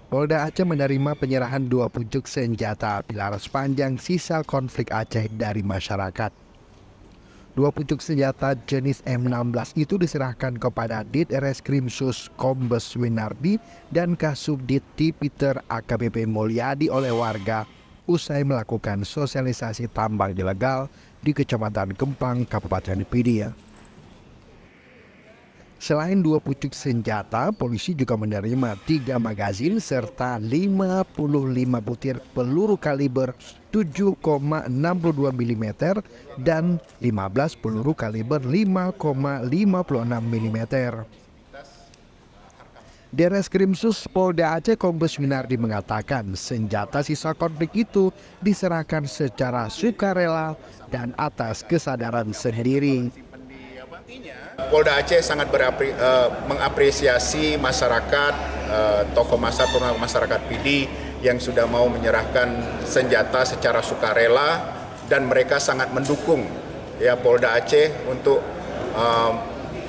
Polda Aceh menerima penyerahan 2 pucuk senjata api laras panjang sisa konflik Aceh dari masyarakat. 2 pucuk senjata jenis M16 itu diserahkan kepada Dit Reskrimsus Kombes Winardi dan Kasubdit Tipiter AKBP Mulyadi oleh warga usai melakukan sosialisasi tambang ilegal di Kecamatan Gempang, Kabupaten Pidie. Selain 2 pucuk senjata, polisi juga menerima 3 magazin serta 55 butir peluru kaliber 7,62 mm dan 15 peluru kaliber 5,56 mm. Direskrimsus Polda Aceh Kombes Winardi mengatakan senjata sisa konflik itu diserahkan secara sukarela dan atas kesadaran sendiri. Polda Aceh sangat mengapresiasi masyarakat, tokoh masyarakat Pidi yang sudah mau menyerahkan senjata secara sukarela, dan mereka sangat mendukung Polda Aceh untuk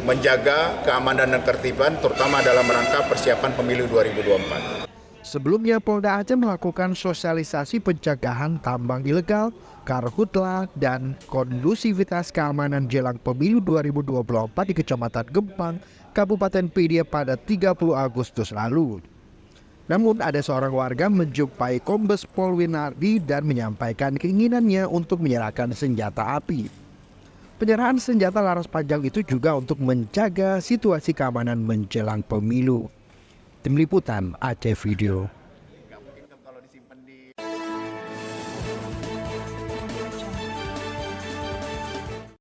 menjaga keamanan dan ketertiban, terutama dalam rangka persiapan pemilu 2024. Sebelumnya Polda Aceh melakukan sosialisasi pencegahan tambang ilegal, karhutla, dan kondusivitas keamanan jelang pemilu 2024 di Kecamatan Gempang, Kabupaten Pidie pada 30 Agustus lalu. Namun ada seorang warga menjumpai Kombes Pol Winardi dan menyampaikan keinginannya untuk menyerahkan senjata api. Penyerahan senjata laras panjang itu juga untuk menjaga situasi keamanan menjelang pemilu. Tim Liputan Aceh Video.